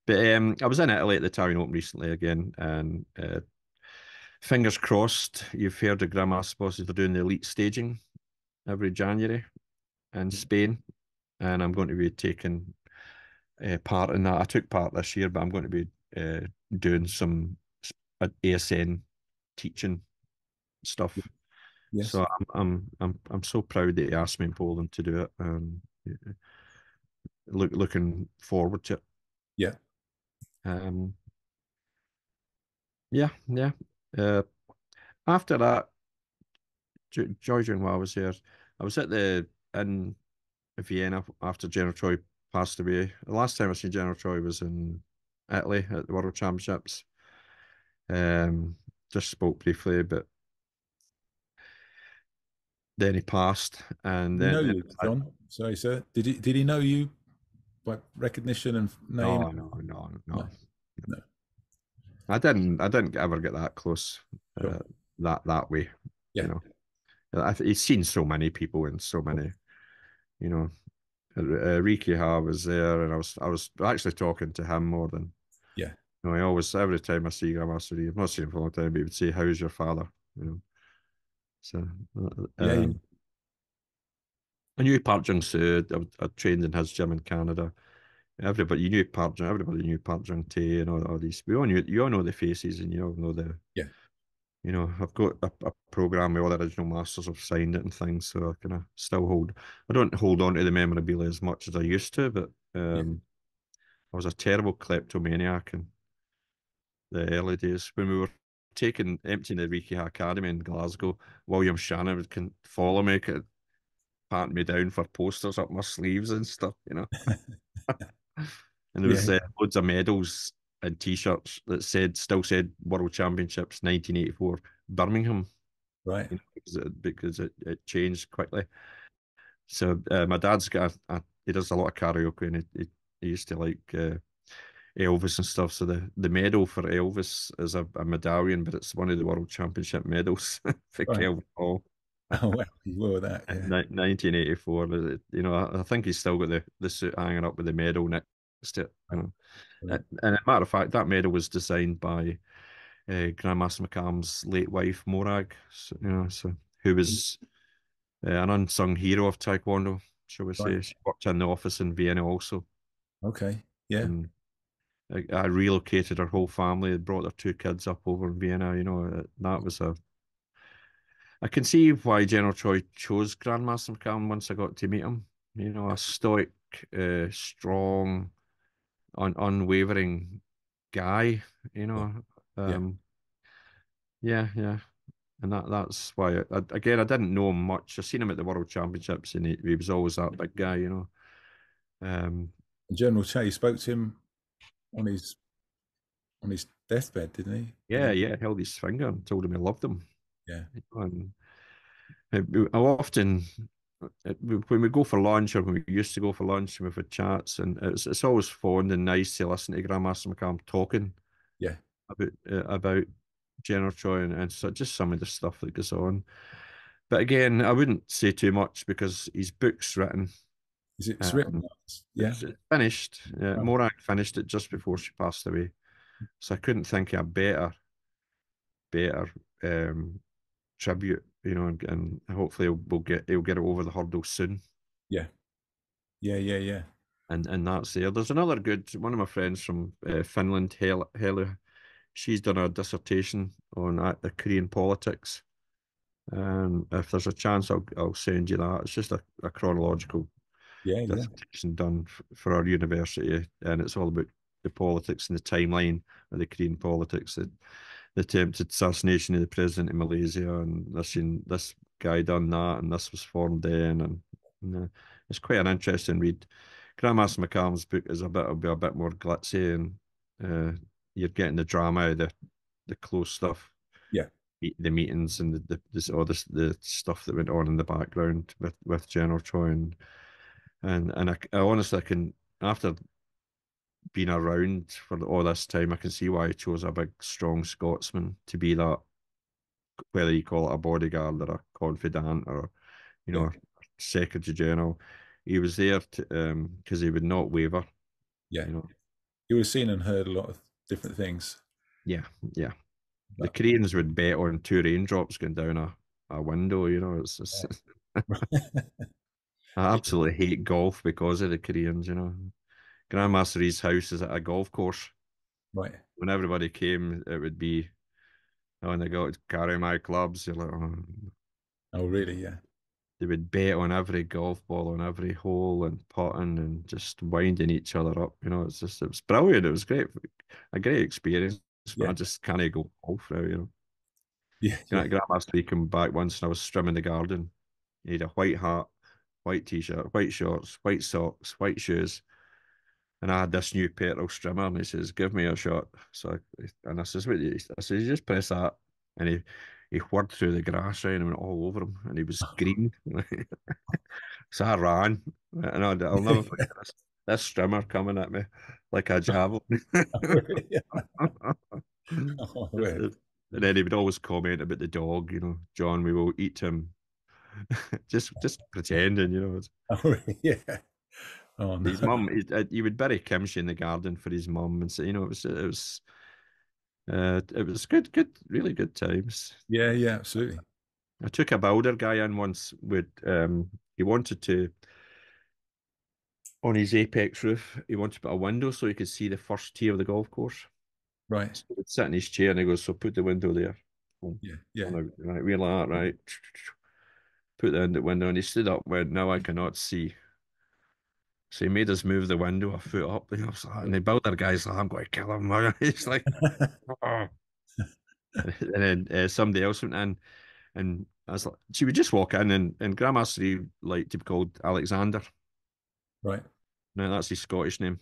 But I was in Italy at the Italian Open recently again, and fingers crossed. You've heard of Grandmaster Bosses. They're doing the elite staging every January in Spain, and I'm going to be taking part in that. I took part this year, but I'm going to be doing some ASN teaching stuff. yes, So I'm so proud that he asked me in Poland to do it. Looking forward to it. yeah. Um, yeah, yeah. Uh, After that, Georgian, while I was here, I was in Vienna after General Troy passed away. The last time I seen General Troy was in Italy at the World Championships. Um, just spoke briefly, but then he passed, and Did he know then you, John? Sorry, sir. Did he know you by recognition and name? no, no, no, No, no. no. I didn't ever get that close, Sure. uh, that way. You Yeah, know, he's seen so many people and so many. You know, Rhee Ki Ha was there, and I was actually talking to him more than. yeah, I always every time I see Grandmaster Rhee, I've not seen him for a long time, but he would say, "How's your father?" You know, so yeah, yeah, I knew Park Jung Soo. I trained in his gym in Canada. Everybody, you knew Park Jung. Everybody knew Park Jung Tae and all these. We all knew. You all know the faces, and you all know the. yeah, I've got a program where all the original masters have signed it and things, so I kind of still hold. I don't hold on to the memorabilia as much as I used to, but yeah. I was a terrible kleptomaniac in the early days when we were emptying the Rhee Ki Ha Academy in Glasgow. William Shannon would can follow me, could pat me down for posters up my sleeves and stuff. And there Yeah, was loads of medals and T-shirts that still said World Championships 1984 Birmingham. right. Because it changed quickly. So my dad's got he does a lot of karaoke, and he used to like Elvis and stuff. So the medal for Elvis is a medallion, but it's one of the World Championship medals for Right. Kelvin Hall. Oh, well, you were that. Yeah, 1984. I think he's still got the suit hanging up with the medal next to it. brilliant. And a matter of fact, that medal was designed by Grandmaster McCallum's late wife, Morag. So who was an unsung hero of Taekwondo, shall we Right. say. She worked in the office in Vienna also. Okay. Yeah. And I relocated her whole family, brought their two kids up over in Vienna. That was I can see why General Troy chose Grandmaster McCallum once I got to meet him. A stoic, strong, unwavering guy, you Yeah. know. Yeah. Um, yeah, yeah. And that's why, again, I didn't know him much. I seen him at the World Championships, and he was always that big guy. Um, And General Che spoke to him on his deathbed, didn't he? Did yeah, he? yeah, held his finger and told him he loved him. Yeah. And I often, when we go for lunch, or when we used to go for lunch, and we've had chats, and it's always fun and nice to listen to Grandmaster McCallum talking Yeah. about General Troy and so just some of the stuff that goes on. But again, I wouldn't say too much because his book's written. It's written. Um, Now. Yeah. it's finished. Right. Morag finished it just before she passed away, so I couldn't think of a better um, tribute. And hopefully he'll get it over the hurdle soon. Yeah. Yeah. Yeah. Yeah. and that's there. There's another good one of my friends from Finland, Hela. She's done a dissertation on the Korean politics. If there's a chance, I'll send you that. It's just a chronological Yeah, yeah, dissertation done for our university, and it's all about the politics and the timeline of the Korean politics, the attempted assassination of the president in Malaysia, and this guy done that, and this was formed then, and it's quite an interesting read. Grandmaster McCallum's book is will be a bit more glitzy, and you're getting the drama out of the close stuff, yeah, the meetings and the stuff that went on in the background with General Choi, and I honestly can, after being around for all this time, I can see why he chose a big, strong Scotsman to be that, whether you call it a bodyguard or a confidant or, yeah, Secretary General. He was there to, because he would not waver, yeah. you know. You would have seen and heard a lot of different things, Yeah, yeah. The but Koreans would bet on two raindrops going down a window, It's just, I yeah, absolutely hate golf because of the Koreans. Grandmaster Rhee's house is at a golf course. right. When everybody came, it would be, oh, and they go to carry my clubs. You're like, oh. Oh, really? Yeah, They would bet on every golf ball on every hole and putting and just winding each other up. It was brilliant. It was great, a great experience. But yeah, I just can't go golf now. yeah, yeah. Grandmaster Lee came back once and I was trimming the garden. He had a white hat, white t-shirt, white shorts, white socks, white shoes. And I had this new petrol strimmer, and he says, "Give me a shot." And I says, "What do you?" I says, "You just press that." And he whirred through the grass right, and went all over him, and he was green. So I ran, and I'll never forget this strimmer coming at me like a javelin. Oh, really? Yeah. Oh, my word. And then he would always comment about the dog, John, we will eat him. Just pretending. Oh, really? Yeah. Oh, no. His mum, he would bury kimchi in the garden for his mum, and so it was good, really good times. Yeah, yeah, absolutely. I took a builder guy in once with he wanted to, on his apex roof, he wanted to put a window so he could see the first tee of the golf course. Right. So he'd sit in his chair and he goes, "So put the window there." Boom. Yeah, yeah. Oh, right, we're like that, right? Put the window, and he stood up, went, "Now I cannot see." So he made us move the window a foot up. And the builder guy's like, "I'm going to kill him." He's like, "Oh." And then somebody else went in, and I was like, she would just walk in, and Grandmaster Rhee liked to be called Alexander. Right. Now that's his Scottish name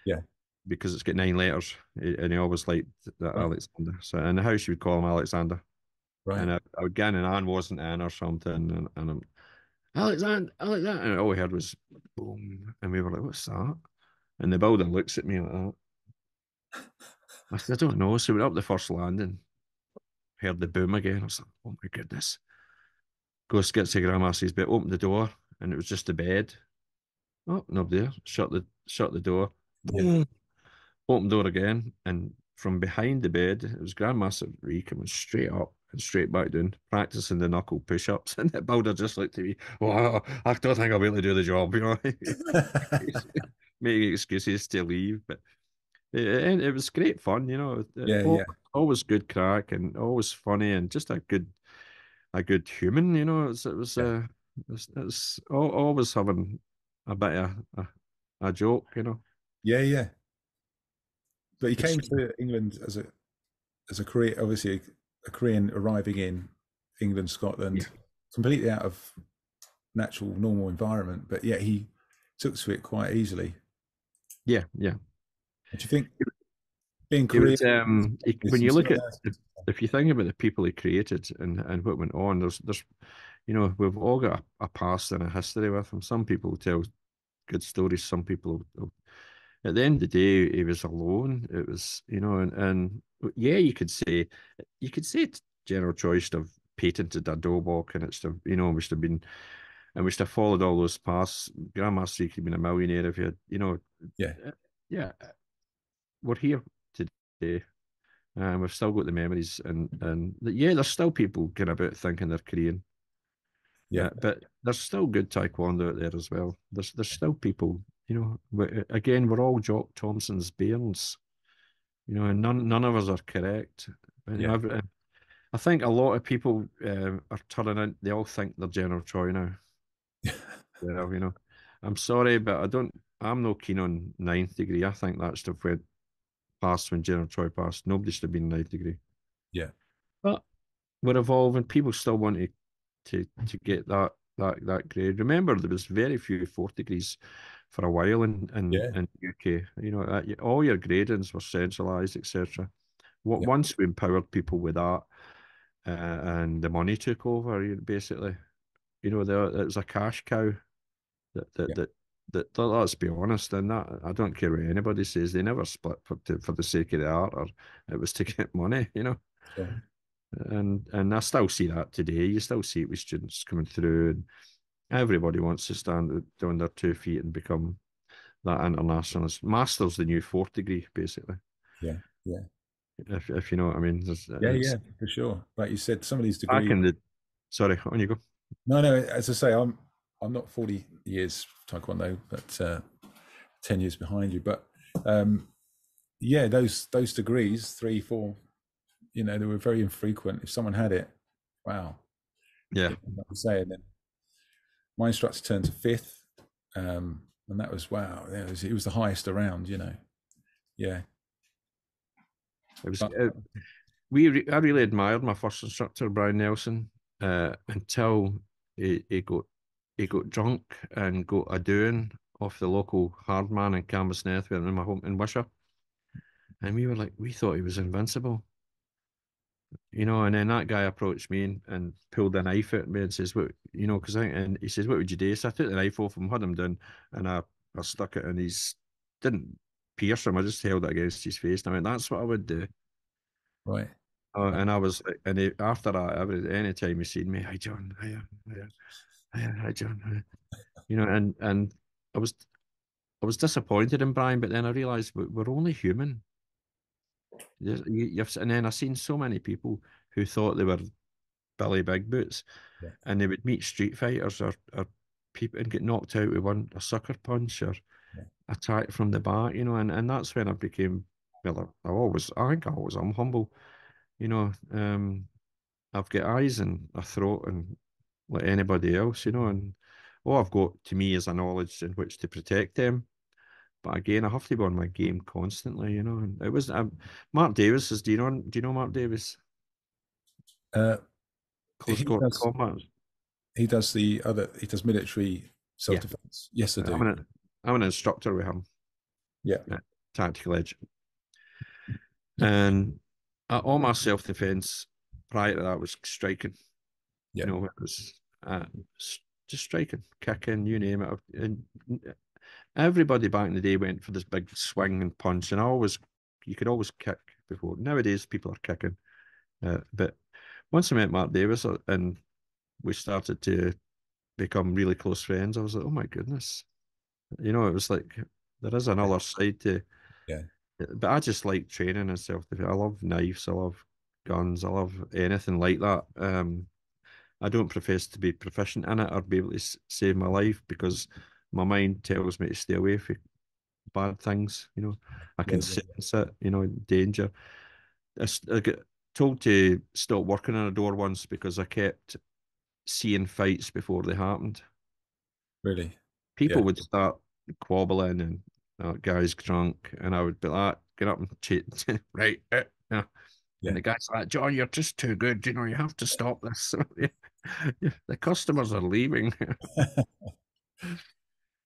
Yeah. because it's got 9 letters, and he always liked that Right. Alexander. So in the house, she would call him Alexander. Right. And I would get in, and Anne wasn't in or something, and I'm Alexander, Alexander, and all we heard was boom, and we were like, "What's that?" And the builder looks at me like that. I said, "I don't know." So we went up the first landing, heard the boom again. I was like, "Oh my goodness!" Goes to get to Grandmaster's bed, opened the door, and it was just a bed. Oh, nobody there. Shut the door. Yeah. Boom. Open door again, and from behind the bed, it was Grandmaster Rhee coming straight up and straight back down, practicing the knuckle push-ups. And the builder just looked at me, "Well, I don't think I'll be able to do the job." Making excuses to leave. But it was great fun. Yeah, yeah, Always good crack and always funny and just a good human. yeah. It was always having a bit of a joke. Yeah, yeah. But he It's came to England as a Korean, obviously a Korean arriving in England, yeah, Scotland, completely out of natural, normal environment. But yet he took to it quite easily. yeah, yeah. And do you think being It Korean was is when some you look at, similarities? if you think about the people he created and what went on, there's we've all got a past and a history with him. Some people tell good stories. Some people, at the end of the day, he was alone. It was, and yeah, you could say General Choi should have patented a dobok, and it's to, we should have been, and we should have followed all those paths. Grandmaster could have been a millionaire if he had, Yeah, yeah, we're here today. And we've still got the memories, and yeah, there's still people going about thinking they're Korean, yeah, but there's still good Taekwondo out there as well. There's still people. Again, we're all Jock Thompson's bairns, and none of us are correct. Yeah. I think a lot of people are turning in. They all think they're General Troy now. I'm sorry, but I don't. I'm no keen on ninth degree. I think that should have went past when General Troy passed. Nobody should have been ninth degree. Yeah. But we're evolving. People still want to get that grade. Remember, there was very few fourth degrees for a while Yeah. in UK. All your gradings were centralised, etc. Yeah. Once we empowered people with that, and the money took over, basically, it was a cash cow. That that Yeah. that let's be honest, and that I don't care what anybody says. They never split for the sake of the art, or it was to get money. Sure. And I still see that today. You still see it with students coming through, and everybody wants to stand on their 2 feet and become that internationalist. Master's the new fourth degree, basically. Yeah. Yeah. If you know what I mean. Yeah. It's Yeah. For sure. Like you said, some of these back degrees. in the. Sorry, on you go. No, no. As I say, I'm not 40 years Taekwondo, but 10 years behind you. But yeah, those degrees, 3, 4, they were very infrequent. If someone had it, wow. Yeah, Like I say, and then my instructor turned to fifth, and that was wow. Yeah, it was the highest around. Yeah. it was. But I really admired my first instructor, Brian Nelson, until he got drunk and got a doing off the local hard man in Cambusneth, in my home in Wishaw, and we thought he was invincible, And then that guy approached me and pulled a knife at me and says, "What, because and he says, what would you do?" So I took the knife off him, had him down, and I stuck it in his, didn't pierce him, I just held it against his face, and I went, "That's what I would do." right. And I was like, after that, any time he seen me, "Hi John, hi John," and I was I was disappointed in Brian, but then I realised we're only human. And then I seen so many people who thought they were Billy Big Boots, Yeah. and they would meet street fighters or people and get knocked out with a sucker punch or Yeah. attack from the back, and that's when I became, well, I think I'm humble, you know. I've got eyes and a throat and like anybody else, and all I've got to me is a knowledge in which to protect them. But again, I have to be on my game constantly. And it was Mark Davis is. Do you know Mark Davis? Uh, Close he quarter does. combat. He does the other. He does military self Yeah, defense. Yes, I I'm do. an instructor with him Yeah. at Tactical Edge, and all my self defense prior to that was striking. Yeah. It was just striking, kicking, you name it. And everybody back in the day went for this big swing and punch, and you could always kick before. Nowadays, people are kicking. But once I met Mark Davis and we started to become really close friends, I was like, oh my goodness. It was like there is another side to. Yeah. But I just like training and self-defense. I love knives. I love guns. I love anything like that. I don't profess to be proficient in it or be able to save my life because my mind tells me to stay away from bad things. I Yeah. can Yeah. sense it. Danger. I got told to stop working on a door once because I kept seeing fights before they happened. Really. People Yeah. would start quabbling and guy's drunk, and I would be like, get up and cheat, right? Yeah. And Yeah. the guy's like, John, you're just too good. You have to stop this. The customers are leaving.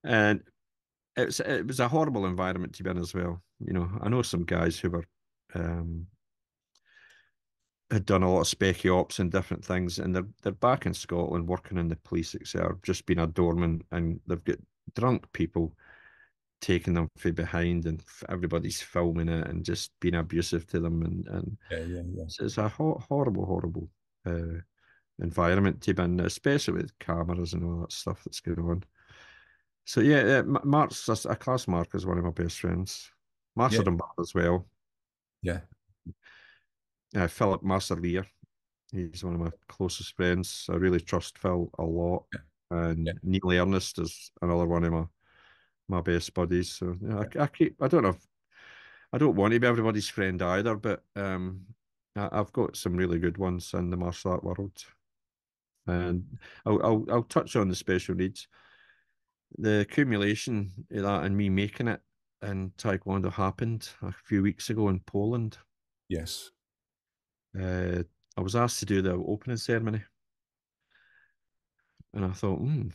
And it was a horrible environment to be in as well. I know some guys who were um, had done a lot of specky ops and different things, and they're back in Scotland working in the police, etc. Just being a doorman, and they've got drunk people taking them from behind, and everybody's filming it and just being abusive to them, and Yeah. Yeah. Yeah. it's a horrible, horrible environment to be in, especially with cameras and all that stuff that's going on. So yeah, Mark's a class. Mark is one of my best friends. Master Yeah. and Bar as well. Yeah. Philip Master Lear, he's one of my closest friends. I really trust Phil a lot. Yeah. Yeah. And Neil Ernest is another one of my best buddies. So yeah, I keep. I don't know. I don't want to be everybody's friend either, but I've got some really good ones in the martial art world, and I'll touch on the special needs. The accumulation of that and me making it in Taekwondo happened a few weeks ago in Poland. Yes. Uh, I was asked to do the opening ceremony, and I thought, hmm.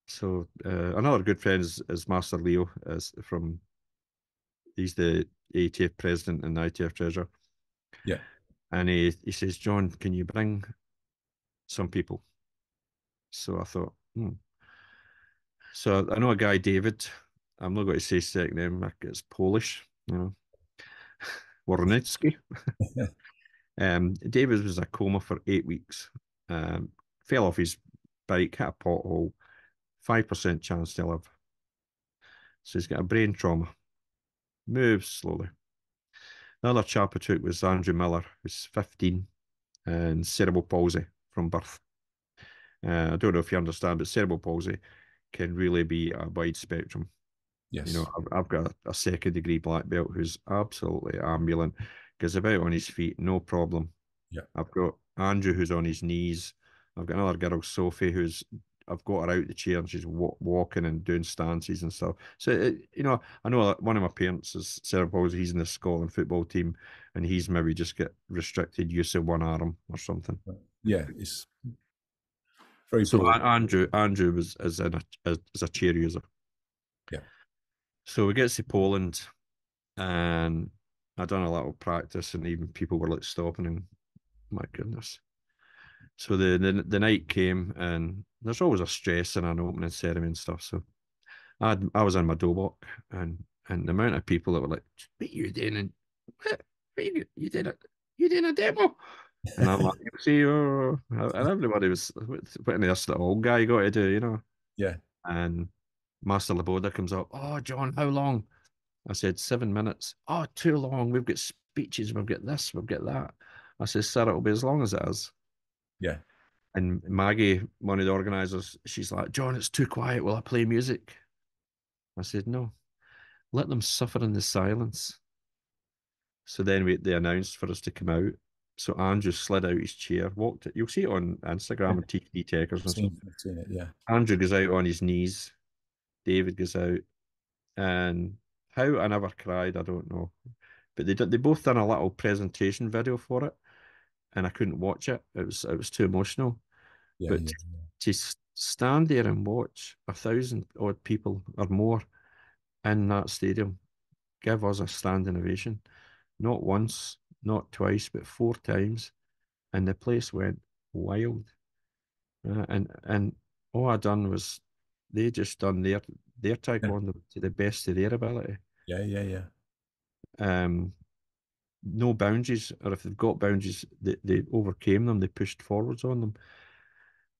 So another good friend is Master Leo, is from he's the ATF president and the ITF treasurer, Yeah. and he says, John, can you bring some people? So I thought, hmm. So I know a guy, David. I'm not going to say his second name. It's Polish, Warnicki. David was in a coma for 8 weeks. Fell off his bike, hit a pothole, 5% chance to live. So he's got a brain trauma, moves slowly. Another chap I took was Andrew Miller, who's 15 and cerebral palsy from birth. I don't know if you understand, but cerebral palsy can really be a wide spectrum. Yes. I've got a second degree black belt who's absolutely ambulant, goes about on his feet, no problem. Yeah. I've got Andrew who's on his knees. I've got another girl, Sophie, who's I've got her out the chair and she's walking and doing stances and stuff. So I know that one of my parents is cerebral palsy. He's in the Scotland football team, and he's maybe just got restricted use of one arm or something. Yeah. It's very So broad. Andrew was as a chair user. Yeah. So we get to Poland, and I done a little practice, and even people were like stopping, and my goodness. So the night came, and there's always a stress in an opening ceremony and stuff. So I was in my dobok, and the amount of people that were like, "What you doing? And what you did it? You doing a demo?" And I'm like, "See, and everybody was, what on earth's the old guy got to do?" Yeah. And Master Laboda comes up, "Oh, John, how long?" I said, 7 minutes. "Oh, too long. We've got speeches. We've got this. We've got that." I said, "Sir, it'll be as long as it is." Yeah. And Maggie, one of the organisers, she's like, "John, it's too quiet. Will I play music?" I said, "No, let them suffer in the silence." So then they announced for us to come out. So Andrew slid out his chair, walked. You'll see it on Instagram and TT Techers and stuff. I've seen it. Yeah. Andrew goes out on his knees. David goes out, and how I never cried, I don't know. But they both done a little presentation video for it, and I couldn't watch it. It was too emotional. Yeah. But Yeah. to stand there and watch 1,000 odd people or more in that stadium give us a standing ovation, not once, not twice, but 4 times, and the place went wild. And all I done was they just done their Yeah. taekwondo to the best of their ability. Yeah. Yeah. Yeah. Um, no boundaries, or if they've got boundaries, they overcame them. They pushed forwards on them.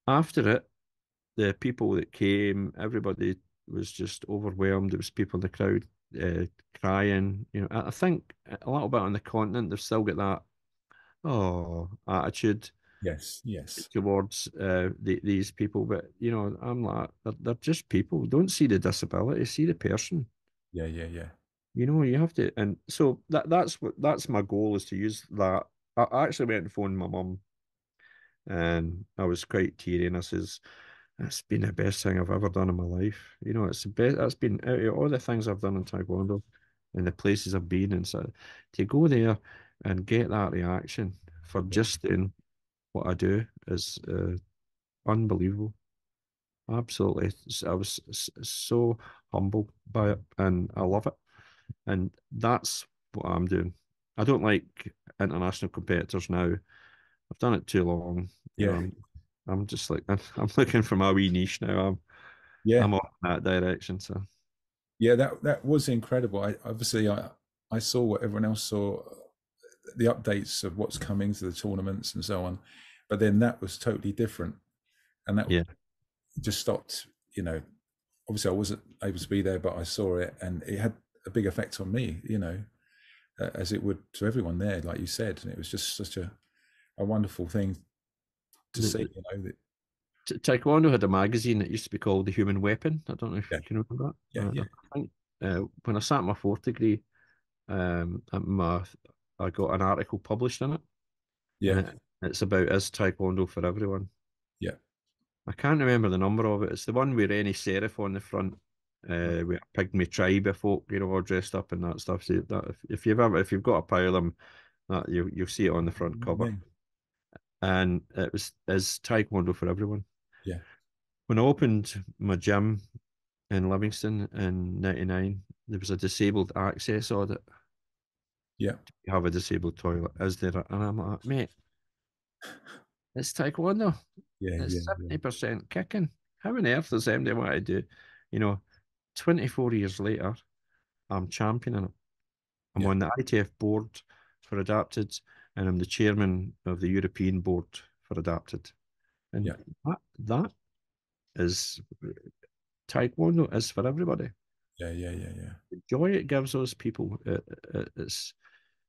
After it, the people that came, everybody was just overwhelmed. There was people in the crowd crying. I think a little bit on the continent, they've still got that attitude Yes. Yes. towards these people. But I'm like, they're just people. Don't see the disability, see the person. Yeah. Yeah. Yeah. You have to, and so that's my goal, is to use that. I actually went and phoned my mum, and I was quite teary, and I says, "That's been the best thing I've ever done in my life. It's the best. That's been out of all the things I've done in Taekwondo and the places I've been, and so to go there and get that reaction for Yeah. just doing what I do is unbelievable. Absolutely. I was so humbled by it, and I love it. And that's what I'm doing. I don't like international competitors now. I've done it too long. Yeah. I'm just like, I'm looking for my wee niche now. Yeah. I'm on that direction. So Yeah. That was incredible. I saw what everyone else saw, the updates of what's coming to the tournaments and so on, but then that was totally different, and that yeah, just stopped. Obviously I wasn't able to be there, but I saw it, and it had a big effect on me. As it would to everyone there, like you said, and it was just such a wonderful thing to the, see. the, Taekwondo had a magazine that used to be called The Human Weapon. I don't know if Yeah, you can remember that. yeah, yeah, I think when I sat my fourth degree, at I got an article published in it, and yeah, it's about is Taekwondo for everyone. yeah. I can't remember the number of it. It's the one with any serif on the front, Right. with a pygmy tribe of folk, all dressed up and that stuff. So that if you've got a pile of them, that you'll see it on the front cover. Yeah, And it was is Taekwondo for everyone. yeah, When I opened my gym in Livingston in '99, there was a disabled access audit. yeah, You have a disabled toilet, is there? And I'm like, mate, it's Taekwondo. yeah, It's yeah, yeah, 70% kicking. How on earth does MD want to do? You know, 24 years later, I'm championing it. I'm yeah, on the ITF board for Adapted, and I'm the chairman of the European board for Adapted. And yeah, that is Taekwondo is for everybody. yeah, yeah, yeah, yeah, The joy it gives those people, it's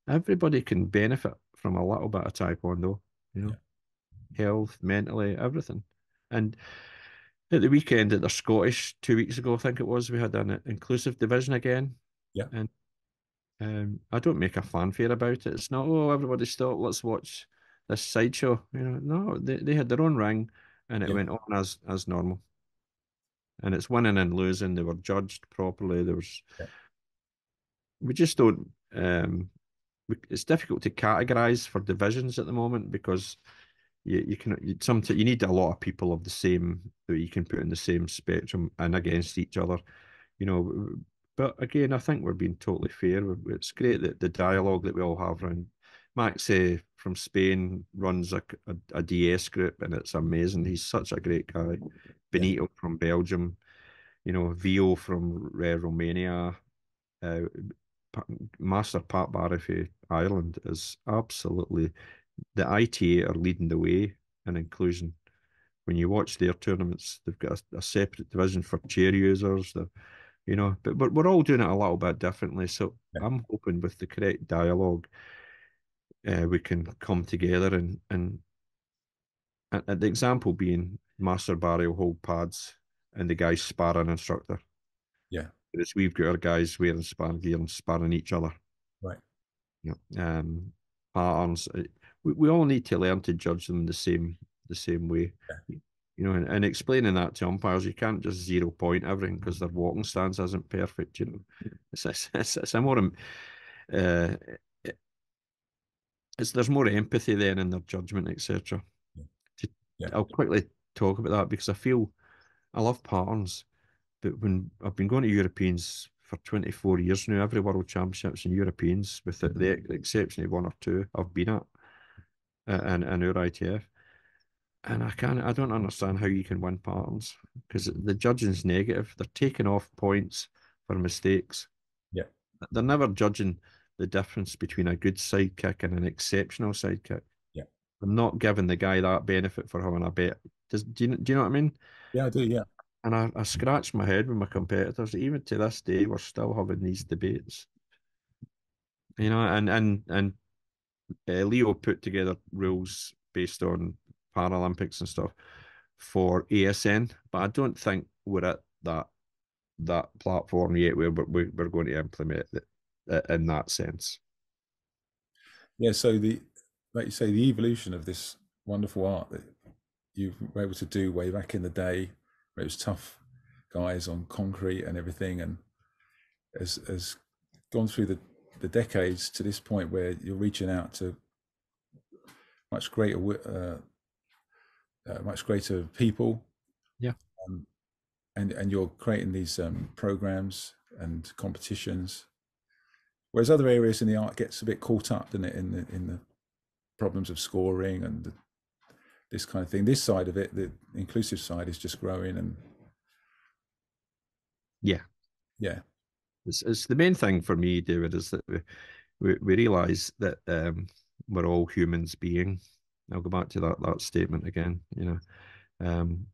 everybody can benefit from a little bit of Taekwondo, you yeah, know, health, mentally, everything. And at the weekend at the Scottish 2 weeks ago, I think it was, we had an inclusive division again. yeah, And I don't make a fanfare about it. It's not, oh, everybody stop, let's watch this sideshow. No, they had their own ring and it yeah, went on as normal. And it's winning and losing. They were judged properly. yeah, We just don't, it's difficult to categorize for divisions at the moment because you need a lot of people of the same that you can put in the same spectrum and against each other, you know. But again, I think we're being totally fair. It's great that the dialogue that we all have around. Max from Spain runs a DS group, and it's amazing. He's such a great guy. yeah, Benito from Belgium, Vio from Romania, uh, Master Pat Barry for Ireland is absolutely the ITA are leading the way in inclusion. When you watch their tournaments, they've got a separate division for chair users. But we're all doing it a little bit differently. So yeah, I'm hoping with the correct dialogue, we can come together and the example being Master Barry will hold pads and the guy's sparring instructor. yeah. Whereas we've got our guys wearing sparring gear and sparring each other. Right. Yeah. Patterns. We all need to learn to judge them the same way. Yeah, And explaining that to umpires, you can't just 0 point everything because their walking stance isn't perfect. It's a more uh, there's more empathy then in their judgment, etc. yeah, yeah, I'll quickly talk about that because I feel I love patterns, but when I've been going to Europeans for 24 years now, every World Championships and Europeans, with the exception of one or two, I've been at in our ITF. And I don't understand how you can win patterns because the judging's negative. They're taking off points for mistakes. yeah, They're never judging the difference between a good side kick and an exceptional side kick. yeah, They're not giving the guy that benefit for having a bet. Do you know what I mean? yeah. I do. Yeah, And I scratch my head with my competitors. Even to this day, we're still having these debates. And Leo put together rules based on Paralympics and stuff for ASN, but I don't think we're at that platform yet where we're going to implement it in that sense. yeah. So like you say, the evolution of this wonderful art that you were able to do way back in the day, where it was tough guys on concrete and everything, and has gone through the decades to this point where you're reaching out to much greater much greater people, Yeah. um, and you're creating these programs and competitions. Whereas other areas in the art gets a bit caught up, doesn't it, in the problems of scoring and this kind of thing. This side of it, the inclusive side, is just growing, and Yeah. yeah, It's the main thing for me, David, is that we realize that we're all humans being. I'll go back to that statement again, Um,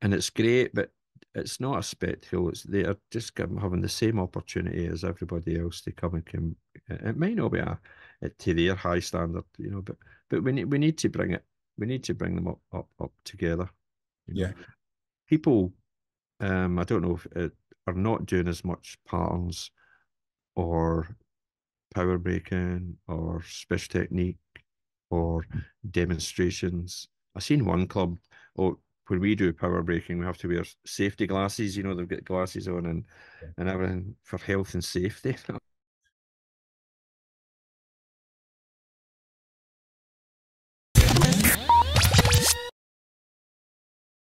and it's great, but it's not a spectacle. They are just having the same opportunity as everybody else to come and come. It might not be to their high standard, but we need to bring it. We need to bring them up together. You know, Yeah. people, I don't know if it, are not doing as much patterns or power breaking or special technique or demonstrations. I've seen one club, oh, when we do power breaking, we have to wear safety glasses. You know, they've got glasses on and everything for health and safety.